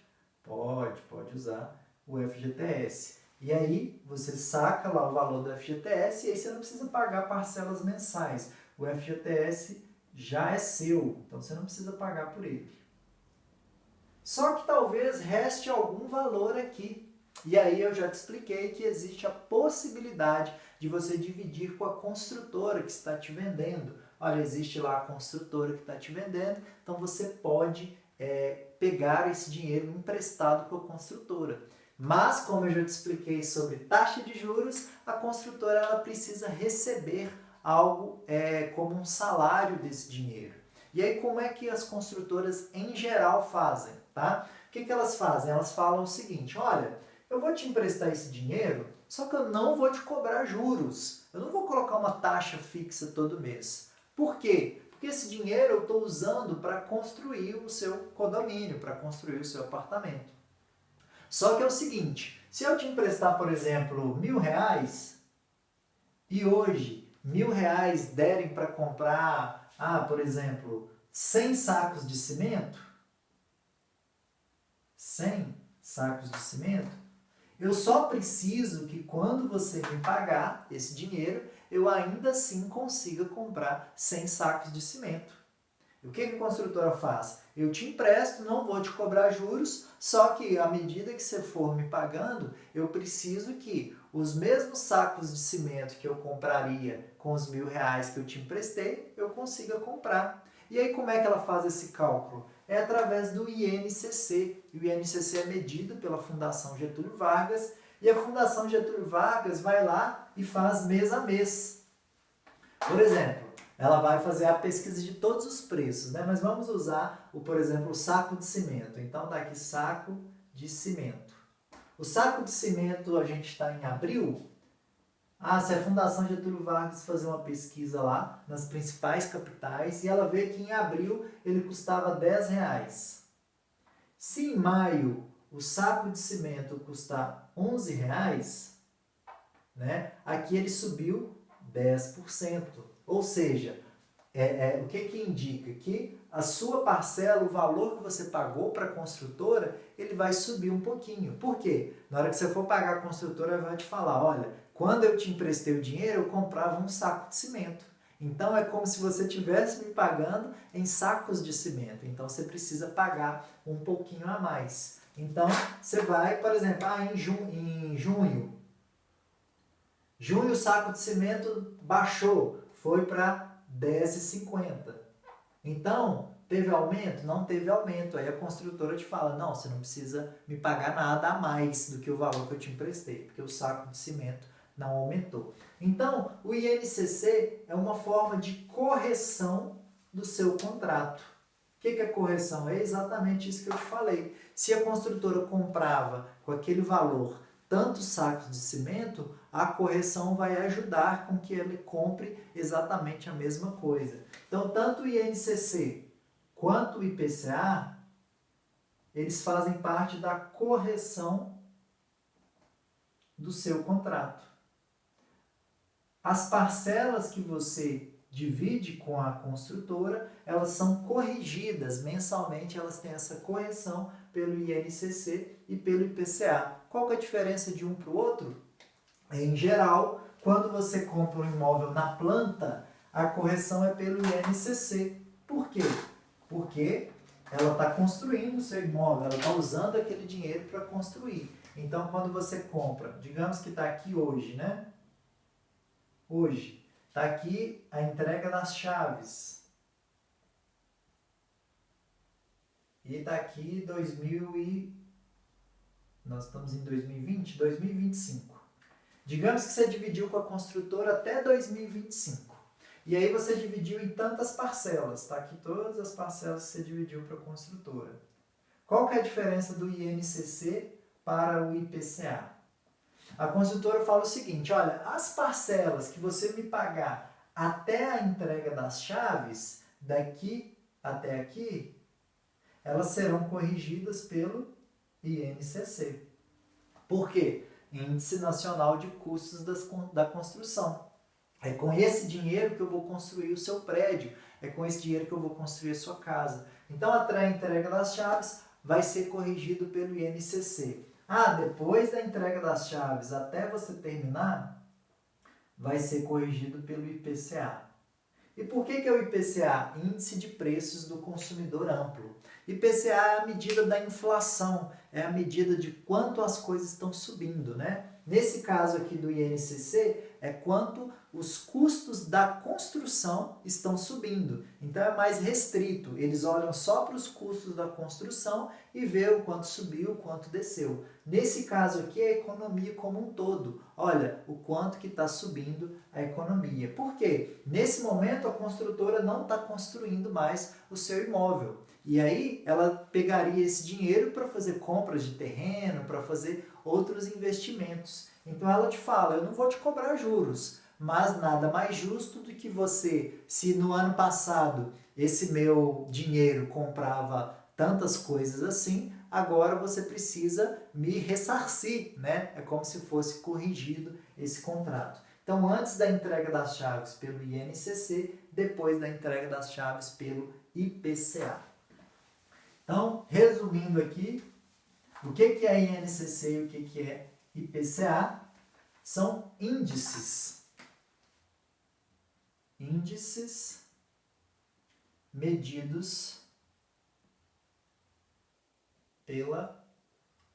Pode usar o FGTS. E aí você saca lá o valor do FGTS e aí você não precisa pagar parcelas mensais. O FGTS já é seu, então você não precisa pagar por ele. Só que talvez reste algum valor aqui. E aí eu já te expliquei que existe a possibilidade de você dividir com a construtora que está te vendendo. Olha, existe lá a construtora que está te vendendo, então você pode pegar esse dinheiro emprestado com a construtora. Mas, como eu já te expliquei sobre taxa de juros, a construtora ela precisa receber algo como um salário desse dinheiro. E aí, como é que as construtoras em geral fazem? Tá? O que elas fazem? Elas falam o seguinte, olha, eu vou te emprestar esse dinheiro, só que eu não vou te cobrar juros. Eu não vou colocar uma taxa fixa todo mês. Por quê? Porque esse dinheiro eu estou usando para construir o seu condomínio, para construir o seu apartamento. Só que é o seguinte, se eu te emprestar, por exemplo, R$1.000 e hoje R$1.000 derem para comprar, por exemplo, 100 sacos de cimento, 100 sacos de cimento, eu só preciso que quando você me pagar esse dinheiro, eu ainda assim consiga comprar 100 sacos de cimento. O que a construtora faz? Eu te empresto, não vou te cobrar juros, só que à medida que você for me pagando, eu preciso que os mesmos sacos de cimento que eu compraria com os R$1.000 que eu te emprestei, eu consiga comprar. E aí como é que ela faz esse cálculo? É através do INCC. O INCC é medido pela Fundação Getúlio Vargas e a Fundação Getúlio Vargas vai lá e faz mês a mês. Por exemplo, ela vai fazer a pesquisa de todos os preços, né? Mas vamos usar, por exemplo, o saco de cimento. Então, daqui saco de cimento. O saco de cimento, a gente está em abril. Se a Fundação Getúlio Vargas fazer uma pesquisa lá, nas principais capitais, e ela vê que em abril ele custava R$10. Se em maio o saco de cimento custar R$11, né? Aqui ele subiu 10%. Ou seja, o que indica? Que a sua parcela, o valor que você pagou para a construtora, ele vai subir um pouquinho. Por quê? Na hora que você for pagar a construtora, ela vai te falar, olha, quando eu te emprestei o dinheiro, eu comprava um saco de cimento. Então, é como se você estivesse me pagando em sacos de cimento. Então, você precisa pagar um pouquinho a mais. Então, você vai, por exemplo, em junho o saco de cimento baixou, foi para R$10,50. Então, teve aumento? Não teve aumento. Aí a construtora te fala, não, você não precisa me pagar nada a mais do que o valor que eu te emprestei, porque o saco de cimento não aumentou. Então, o INCC é uma forma de correção do seu contrato. O que é correção? É exatamente isso que eu te falei. Se a construtora comprava com aquele valor tantos sacos de cimento, a correção vai ajudar com que ele compre exatamente a mesma coisa. Então, tanto o INCC quanto o IPCA, eles fazem parte da correção do seu contrato. As parcelas que você divide com a construtora, elas são corrigidas mensalmente, elas têm essa correção pelo INCC e pelo IPCA. Qual que é a diferença de um para o outro? Em geral, quando você compra um imóvel na planta, a correção é pelo INCC. Por quê? Porque ela está construindo o seu imóvel, ela está usando aquele dinheiro para construir. Então, quando você compra, digamos que está aqui hoje, né? Hoje, está aqui a entrega das chaves. E está aqui nós estamos em 2025. Digamos que você dividiu com a construtora até 2025. E aí você dividiu em tantas parcelas. Está aqui todas as parcelas que você dividiu para a construtora. Qual que é a diferença do INCC para o IPCA? A construtora fala o seguinte, olha, as parcelas que você me pagar até a entrega das chaves, daqui até aqui, elas serão corrigidas pelo INCC. Por quê? Índice Nacional de Custos da Construção. É com esse dinheiro que eu vou construir o seu prédio, é com esse dinheiro que eu vou construir a sua casa. Então, até a entrega das chaves vai ser corrigido pelo INCC. Depois da entrega das chaves até você terminar, vai ser corrigido pelo IPCA. E por que é o IPCA? Índice de Preços do Consumidor Amplo. IPCA é a medida da inflação, é a medida de quanto as coisas estão subindo, né? Nesse caso aqui do INCC, é quanto os custos da construção estão subindo. Então é mais restrito, eles olham só para os custos da construção e vê o quanto subiu, o quanto desceu. Nesse caso aqui é a economia como um todo. Olha o quanto que está subindo a economia. Por quê? Nesse momento a construtora não está construindo mais o seu imóvel. E aí ela pegaria esse dinheiro para fazer compras de terreno, para fazer outros investimentos. Então ela te fala, eu não vou te cobrar juros, mas nada mais justo do que você, se no ano passado esse meu dinheiro comprava tantas coisas assim, agora você precisa me ressarcir, né? É como se fosse corrigido esse contrato. Então, antes da entrega das chaves pelo INCC, depois da entrega das chaves pelo IPCA. Então, resumindo aqui, o que é INCC e o que é IPCA? São índices. Índices medidos pela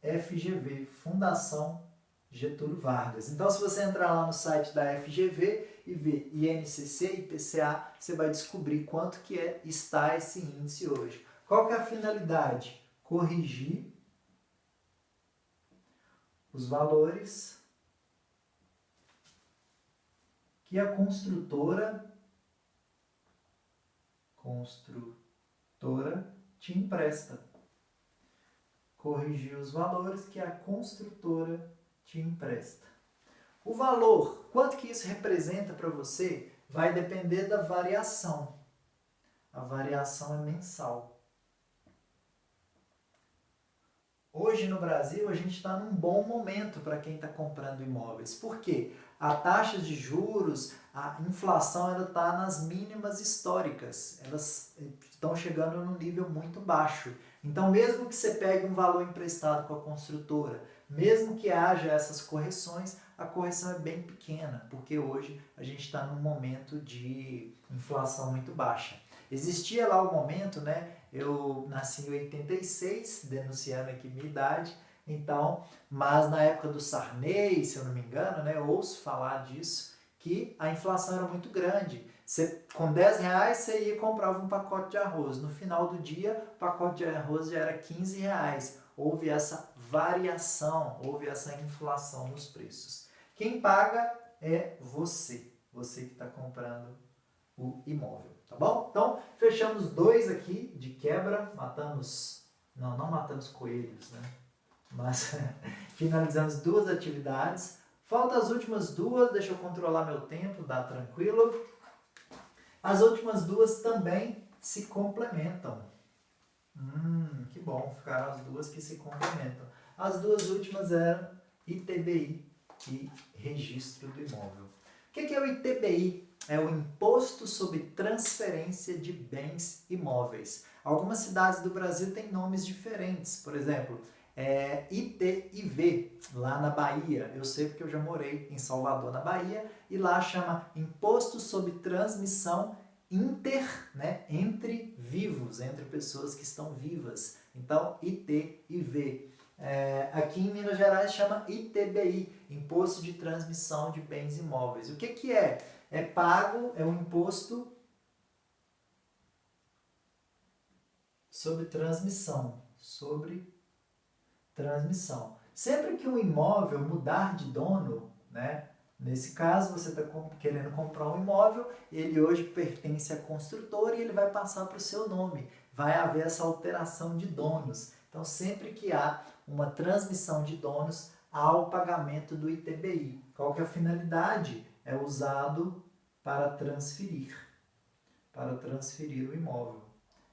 FGV, Fundação Getúlio Vargas. Então, se você entrar lá no site da FGV e ver INCC e IPCA, você vai descobrir quanto que está esse índice hoje. Qual que é a finalidade? Corrigir os valores que a construtora te empresta. Corrigir os valores que a construtora te empresta. O valor, quanto que isso representa para você, vai depender da variação. A variação é mensal. Hoje no Brasil a gente está num bom momento para quem está comprando imóveis. Por quê? A taxa de juros, a inflação ela está nas mínimas históricas. Elas estão chegando num nível muito baixo. Então, mesmo que você pegue um valor emprestado com a construtora, mesmo que haja essas correções, a correção é bem pequena, porque hoje a gente está num momento de inflação muito baixa. Existia lá o momento, né? Eu nasci em 86, denunciando aqui minha idade, então, mas na época do Sarney, se eu não me engano, né? Eu ouço falar disso, que a inflação era muito grande. Você, com R$10 você ia e comprava um pacote de arroz. No final do dia, o pacote de arroz já era R$15. Houve essa variação, houve essa inflação nos preços. Quem paga é você que está comprando o imóvel, tá bom? Então, fechamos 2 aqui de quebra, não matamos coelhos, né? Mas finalizamos 2 atividades. Faltam as últimas 2, deixa eu controlar meu tempo, dá tranquilo. As últimas 2 também se complementam. Que bom, ficaram as 2 que se complementam. As 2 últimas eram ITBI e Registro do Imóvel. O que é o ITBI? É o Imposto sobre Transferência de Bens Imóveis. Algumas cidades do Brasil têm nomes diferentes. Por exemplo, ITIV, lá na Bahia. Eu sei porque eu já morei em Salvador, na Bahia, e lá chama Imposto sobre Transmissão entre vivos, entre pessoas que estão vivas. Então, ITIV. Aqui em Minas Gerais chama ITBI, Imposto de Transmissão de Bens Imóveis. O que é? É um imposto sobre transmissão. Sempre que um imóvel mudar de dono, né? Nesse caso, você está querendo comprar um imóvel, ele hoje pertence à construtora e ele vai passar para o seu nome. Vai haver essa alteração de donos. Então, sempre que há uma transmissão de donos, ao pagamento do ITBI. Qual que é a finalidade? É usado para transferir o imóvel.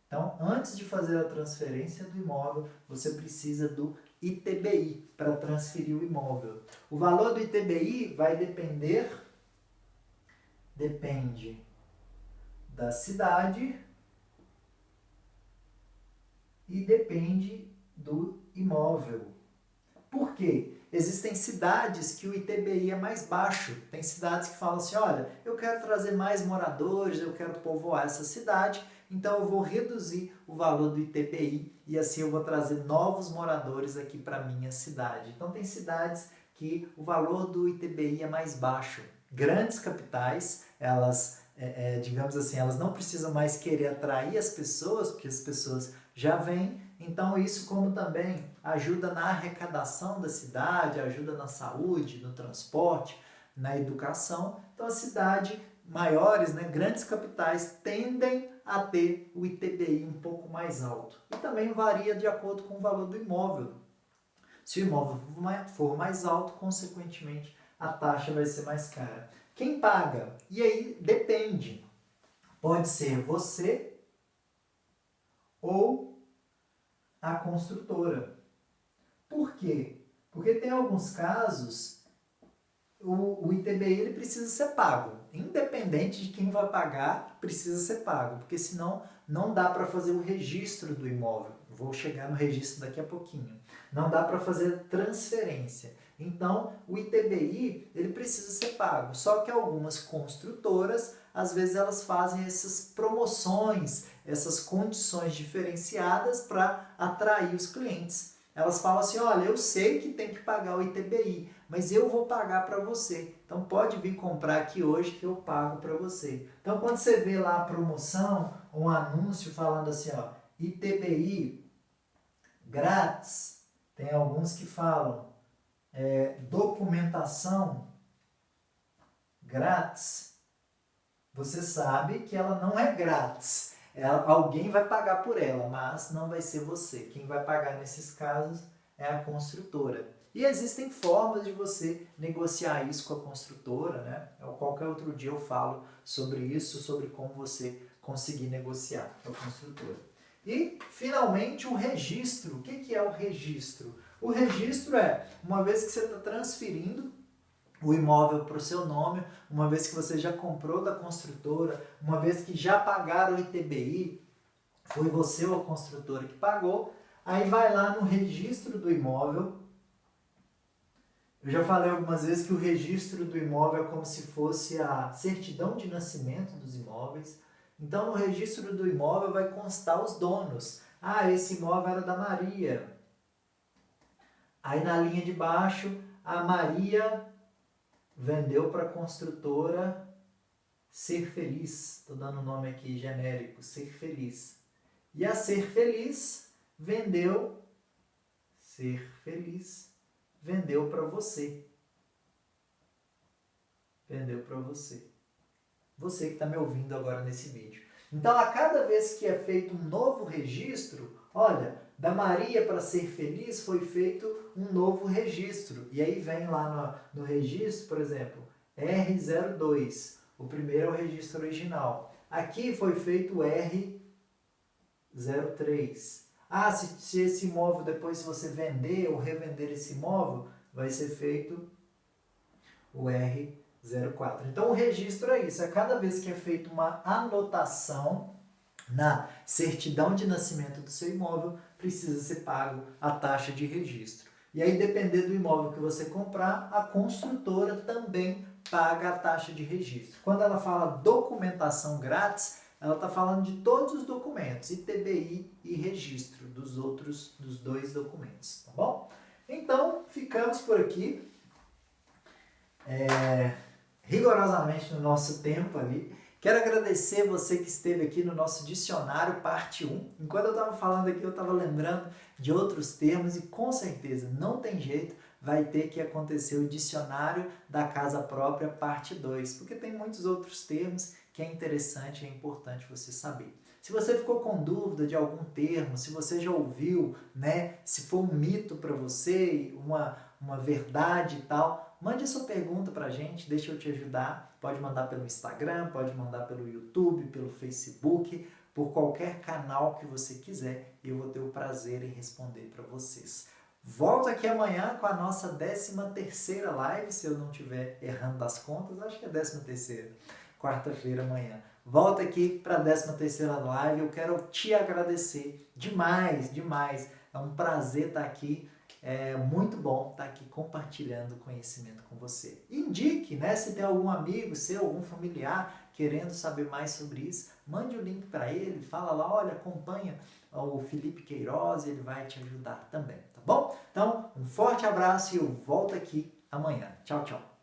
Então, antes de fazer a transferência do imóvel, você precisa do ITBI para transferir o imóvel. O valor do ITBI vai depende da cidade e depende do imóvel. Por quê? Existem cidades que o ITBI é mais baixo. Tem cidades que falam assim, olha, eu quero trazer mais moradores, eu quero povoar essa cidade, então eu vou reduzir o valor do ITBI e assim eu vou trazer novos moradores aqui para a minha cidade. Então tem cidades que o valor do ITBI é mais baixo. Grandes capitais, elas, digamos assim, elas não precisam mais querer atrair as pessoas, porque as pessoas já vêm. Então isso como também ajuda na arrecadação da cidade, ajuda na saúde, no transporte, na educação. Então a cidade maiores, né, grandes capitais tendem a ter o ITBI um pouco mais alto. E também varia de acordo com o valor do imóvel. Se o imóvel for mais alto, consequentemente a taxa vai ser mais cara. Quem paga? E aí depende. Pode ser você ou a construtora. Por quê? Porque tem alguns casos o ITBI ele precisa ser pago. Independente de quem vai pagar, precisa ser pago. Porque senão não dá para fazer o registro do imóvel. Vou chegar no registro daqui a pouquinho. Não dá para fazer transferência. Então, o ITBI ele precisa ser pago. Só que algumas construtoras, às vezes, elas fazem essas promoções, essas condições diferenciadas para atrair os clientes. Elas falam assim, olha, eu sei que tem que pagar o ITBI, mas eu vou pagar para você. Então pode vir comprar aqui hoje que eu pago para você. Então quando você vê lá a promoção, um anúncio falando assim, ó, ITBI grátis, tem alguns que falam documentação grátis, você sabe que ela não é grátis. Alguém vai pagar por ela, mas não vai ser você. Quem vai pagar nesses casos é a construtora. E existem formas de você negociar isso com a construtora, né? Qualquer outro dia eu falo sobre isso, sobre como você conseguir negociar com a construtora. E, finalmente, o registro. O que é o registro? O registro é, uma vez que você está transferindo o imóvel para o seu nome, uma vez que você já comprou da construtora, uma vez que já pagaram o ITBI, foi você ou a construtora que pagou, aí vai lá no registro do imóvel. Eu já falei algumas vezes que o registro do imóvel é como se fosse a certidão de nascimento dos imóveis. Então, no registro do imóvel vai constar os donos. Ah, esse imóvel era da Maria. Aí na linha de baixo, a Maria vendeu para a construtora Ser Feliz. Estou dando o nome aqui genérico, Ser Feliz. E a Ser Feliz vendeu para você. Vendeu para você. Você que está me ouvindo agora nesse vídeo. Então, a cada vez que é feito um novo registro, olha, da Maria para Ser Feliz foi feito um novo registro. E aí vem lá no registro, por exemplo, R02. O primeiro é o registro original. Aqui foi feito o R03. Ah, se esse imóvel, depois se você vender ou revender esse imóvel, vai ser feito o R04. Então o registro é isso. A cada vez que é feita uma anotação na certidão de nascimento do seu imóvel, precisa ser pago a taxa de registro. E aí, dependendo do imóvel que você comprar, a construtora também paga a taxa de registro. Quando ela fala documentação grátis, ela está falando de todos os documentos, ITBI e registro dos dois documentos, tá bom? Então, ficamos por aqui, rigorosamente no nosso tempo ali. Quero agradecer você que esteve aqui no nosso dicionário parte 1. Enquanto eu estava falando aqui, eu estava lembrando de outros termos e com certeza, não tem jeito, vai ter que acontecer o dicionário da casa própria parte 2, porque tem muitos outros termos que é interessante e é importante você saber. Se você ficou com dúvida de algum termo, se você já ouviu, né, se for um mito para você, uma verdade e tal, mande a sua pergunta pra gente, deixa eu te ajudar. Pode mandar pelo Instagram, pode mandar pelo YouTube, pelo Facebook, por qualquer canal que você quiser, e eu vou ter o prazer em responder para vocês. Volto aqui amanhã com a nossa 13ª live, se eu não estiver errando das contas, acho que é 13ª, quarta-feira amanhã. Volto aqui para a 13ª live, eu quero te agradecer demais, demais. É um prazer estar aqui, é muito bom estar aqui compartilhando conhecimento com você. Indique, né, se tem algum amigo seu, algum familiar querendo saber mais sobre isso, mande o link para ele, fala lá, olha, acompanha o Felipe Queiroz, ele vai te ajudar também, tá bom? Então, um forte abraço e eu volto aqui amanhã. Tchau, tchau.